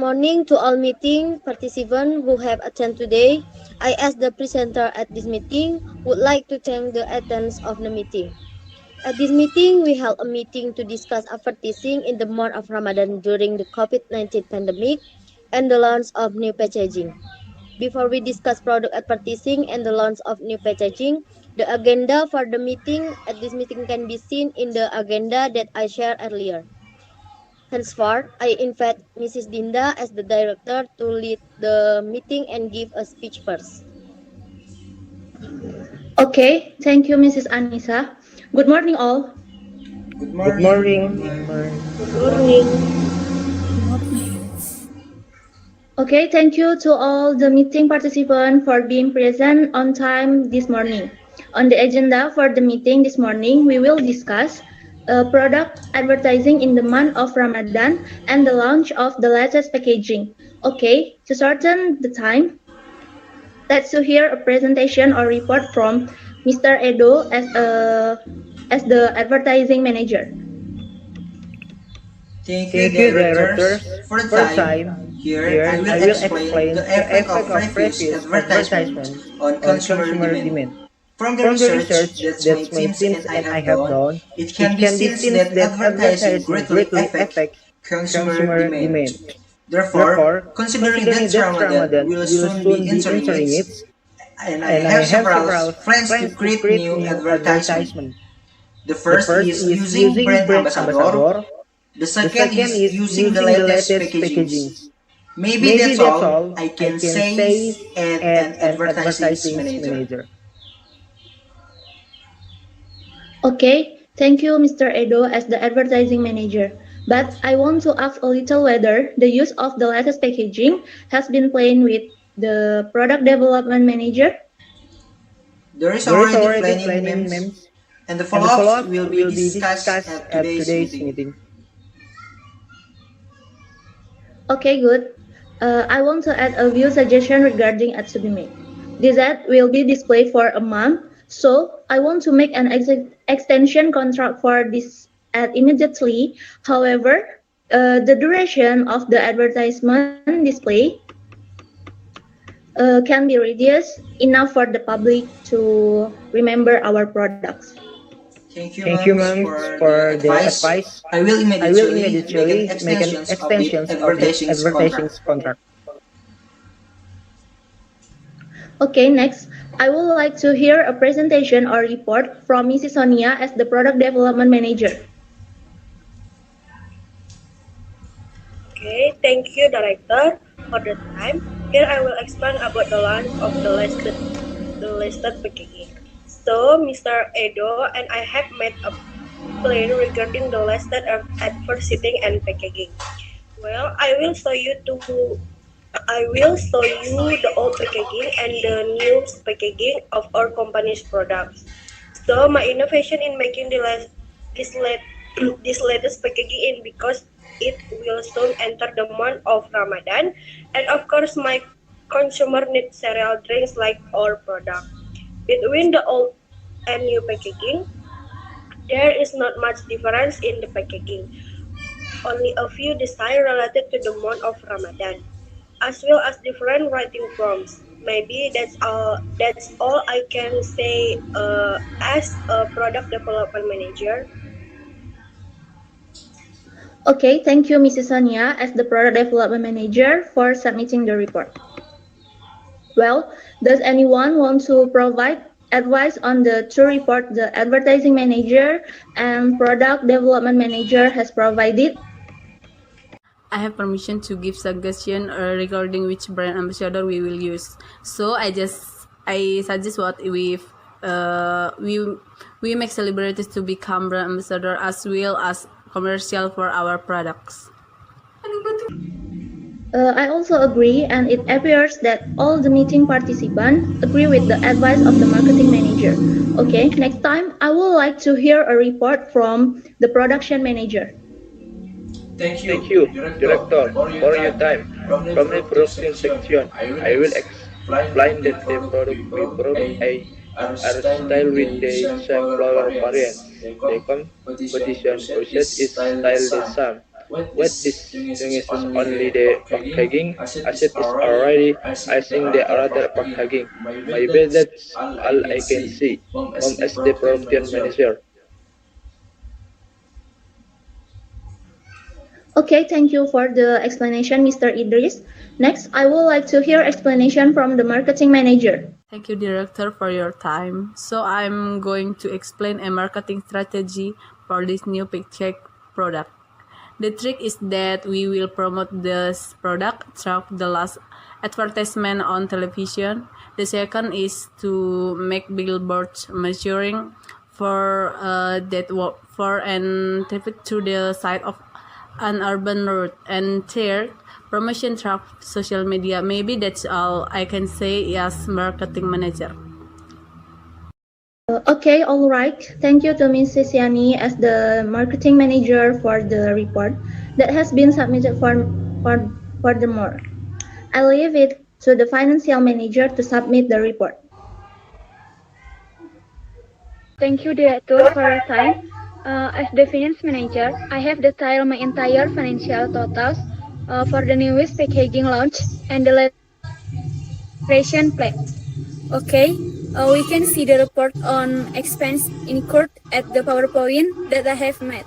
morning to all meeting participants who have attended today. I, as the presenter at this meeting, would like to thank the attendance of the meeting. At this meeting, we held a meeting to discuss advertising in the month of Ramadan during the COVID-19 pandemic and the launch of new packaging. Before we discuss product advertising and the launch of new packaging, the agenda for the meeting at this meeting can be seen in the agenda that I shared earlier. Henceforth, I invite Mrs. Dinda as the director to lead the meeting and give a speech first. Okay, thank you, Mrs. Annisa. Good morning, all. Good Good morning. morning. Good morning. Okay, thank you to all the meeting participants for being present on time this morning. On the agenda for the meeting this morning, we will discuss product advertising in the month of Ramadan and the launch of the latest packaging. Okay, to shorten the time, let's hear a presentation or report from Mr. Edo as the advertising manager. Thank you, Thank you, directors. directors. For the For time, here, I will explain the effect of previous advertisement on consumer demand. From the From the research research that my that my teams and teams I and I have have done, done, it it can be can be seen seen that that advertising advertising greatly greatly affects affects consumer consumer demand. demand. Therefore, Therefore, considering that considering that Ramadan Ramadan will will soon be soon be entering entering it, it, and I and I have have several several friends to plans to create create new new advertisement. advertisement. The The first first is is using using brand brand ambassador. ambassador. The The second second is is using the using the latest latest packagings. packagings. Maybe Maybe that's that's all all I I can can say say as an as an advertising advertising manager. manager. Okay, thank you, Mr. Edo, as the advertising manager. But I want to ask a little whether the use of the latest packaging has been playing with the product development manager. There is There is already already planning planning memes, memes, and the and the follow-ups follow-up will be will be discussed discussed at at today's today's meeting. meeting. Okay, good. I want to add a view suggestion regarding ads to be made. This ad will be displayed for a month, so I want to make an extension contract for this ad immediately. However, the duration of the advertisement display can be reduced enough for the public to remember our products. Thank you, Thank you, moms, ma'am, for the for the advice. advice. I will I will immediately make an immediately make an extensions of the extensions of the advertising advertising contract. contract. Okay, next, I would like to hear a presentation or report from Mrs. Sonia as the product development manager. Okay, thank you, Director, for the time. Here I will explain about the launch of the listed packaging. So, Mr. Edo and I have made a plan regarding the listed advertising and packaging. Well, I will show you the old packaging and the new packaging of our company's products. So my innovation in making this latest packaging in because it will soon enter the month of Ramadan, and of course my consumer need cereal drinks like our product. Between the old and new packaging, there is not much difference in the packaging. Only a few designs related to the month of Ramadan, as well as different writing prompts. Maybe that's all I can say as a product development manager. Okay, thank you, Mrs. Sonia, as the product development manager for submitting the report. Well, does anyone want to provide advice on the two report the advertising manager and product development manager has provided? I have permission to give suggestion regarding which brand ambassador we will use. So I suggest what we make celebrities to become brand ambassador as well as commercial for our products. I also agree, and it appears that all the meeting participants agree with the advice of the marketing manager. Okay, next time I would like to hear a report from the production manager. Thank Thank you, you, Director, Director, for your for your time. time. From the From the production production section, section, I will I will explain explain that that the the product product we we provide are style style with with the the sunflower sunflower variants. variants. The The competition competition process is process is style style the design. same. What distinguishes only the packaging, as it is already, I think the other packaging. Maybe that's all I can see. Mom as the production manager. Okay, thank you for the explanation, Mr. Idris. Next, I would like to hear explanation from the marketing manager. Thank you, Director, for your time. So I'm going to explain a marketing strategy for this new picture product. The trick is that we will promote this product through the last advertisement on television. The second is to make billboards measuring for and traffic to the side of an urban road. And third, promotion through social media. Maybe that's all I can say as marketing manager. Okay, all right. Thank you to Mrs. Yani as the marketing manager for the report that has been submitted furthermore. I leave it to the financial manager to submit the report. Thank you, Director, for your time. As the finance manager, I have detailed my entire financial totals for the newest packaging launch and the operation plan. Okay, we can see the report on expense incurred at the PowerPoint that I have made.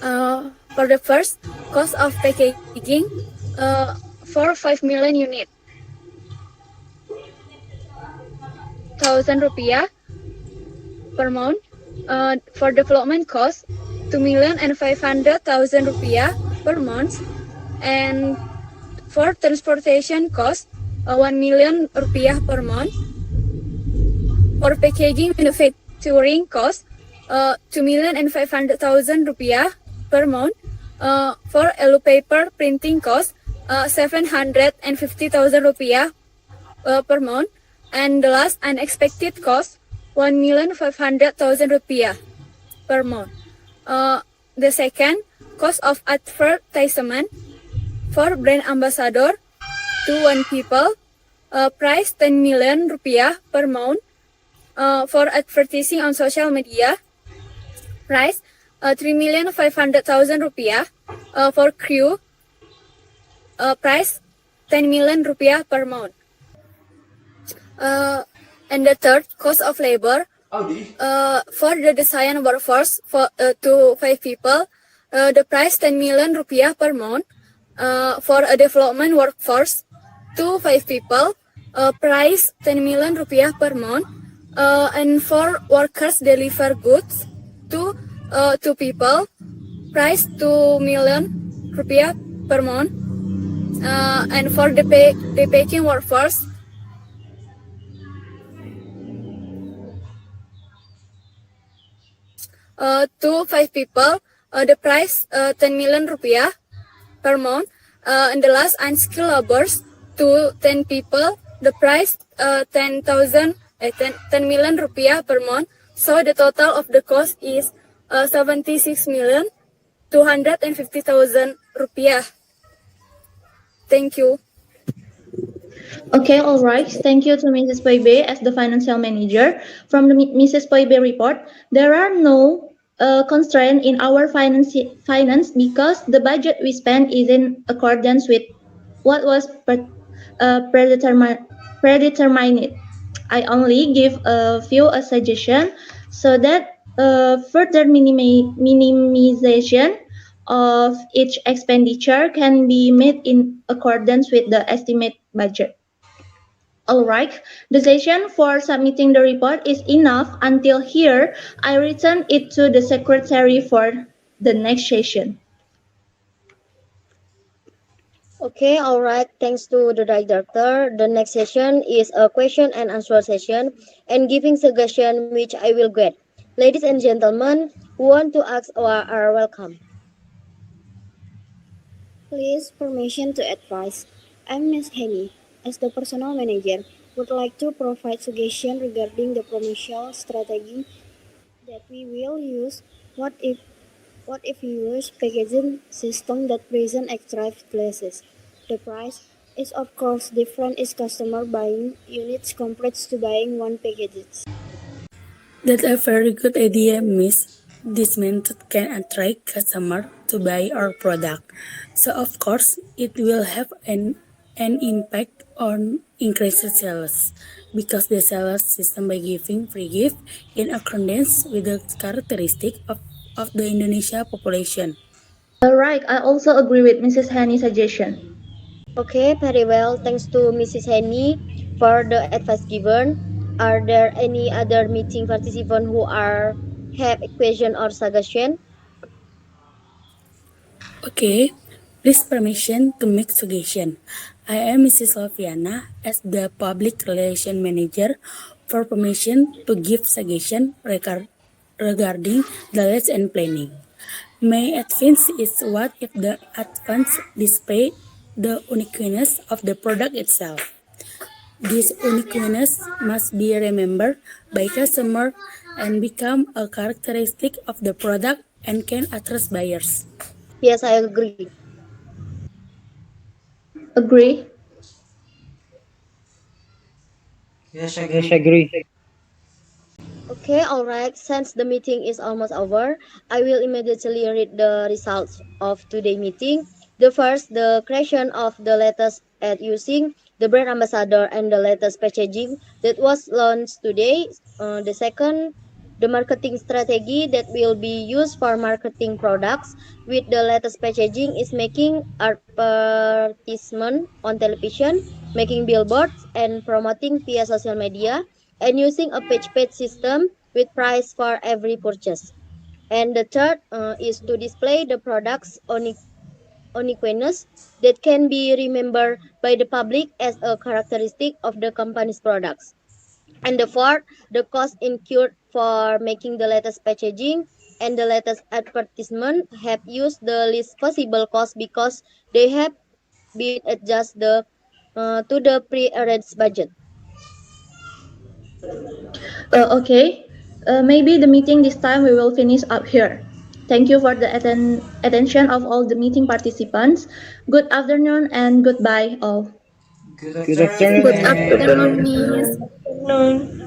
For the first, cost of packaging for 5 million unit, Rp1,000 per month. For development cost, 2,500,000 rupiah per month, and for transportation cost, 1 million rupiah per month. For packaging manufacturing cost, 2,500,000 rupiah per month. For yellow paper printing cost, 750,000 rupiah per month. And the last unexpected cost, 1,500,000 rupiah per month. The second, cost of advertisement for brand ambassador to 1 people, price 10 million rupiah per month. For advertising on social media, price 3,500,000 rupiah. For crew, price 10 million rupiah per month. And the third, cost of labor for the design workforce for to 5 people, the price 10 million rupiah per month. For a development workforce to 5 people, price 10 million rupiah per month. And for workers deliver goods to 2 people, price 2 million rupiah per month. And for the packing workforce, to 5 people, the price 10 million rupiah per month. And the last unskilled laborers to 10 people, the price 10 million rupiah per month. So the total of the cost is 76,250,000 rupiah. Thank you. Okay, all right. Thank you to Mrs. Poybe as the financial manager. From the Mrs. Poybe report, there are no constraints in our finance because the budget we spend is in accordance with what was predetermined. I only give a few suggestions so that further minimization of each expenditure can be made in accordance with the estimate budget. All right, the session for submitting the report is enough until here. I return it to the secretary for the next session. Okay, all right. Thanks to the director. The next session is a question and answer session and giving suggestion which I will get. Ladies and gentlemen who want to ask are welcome. Please permission to advise. I'm Ms. Henny. As the personal manager, would like to provide suggestion regarding the promotional strategy that we will use. What if we use packaging system that present extra glasses? The price is of course different if customer buying units compared to buying one package. That's a very good idea, Miss. This method can attract customers to buy our product. So of course, it will have an impact on increased sales because the sales system by giving free gift in accordance with the characteristic of the Indonesia population. Right, I also agree with Mrs. Henny's suggestion. Okay, very well. Thanks to Mrs. Henny for the advice given. Are there any other meeting participants who are have a question or suggestion? Okay, please permission to make suggestion. I am Mrs. Loviana as the Public Relation Manager for permission to give suggestion regarding the lesson planning. My advance is what if the advance display the uniqueness of the product itself. This uniqueness must be remembered by customer and become a characteristic of the product and can attract buyers. Yes, I agree. Agree. Yes, Yes, agree. agree. Okay, alright. Since the meeting is almost over, I will immediately read the results of today's meeting. The first, the creation of the latest ad using the brand ambassador and the latest packaging that was launched today. The second, the marketing strategy that will be used for marketing products with the latest packaging is making advertisement on television, making billboards, and promoting via social media and using a page system with price for every purchase. And the third is to display the products uniqueness that can be remembered by the public as a characteristic of the company's products. And the fourth, the cost incurred for making the latest packaging and the latest advertisement have used the least possible cost because they have been adjusted to the pre-arranged budget. Okay, maybe the meeting this time we will finish up here. Thank you for the attention of all the meeting participants. Good afternoon and goodbye all. Good Good afternoon, afternoon. Good Miss Good Henny. afternoon, afternoon. Miss. Afternoon.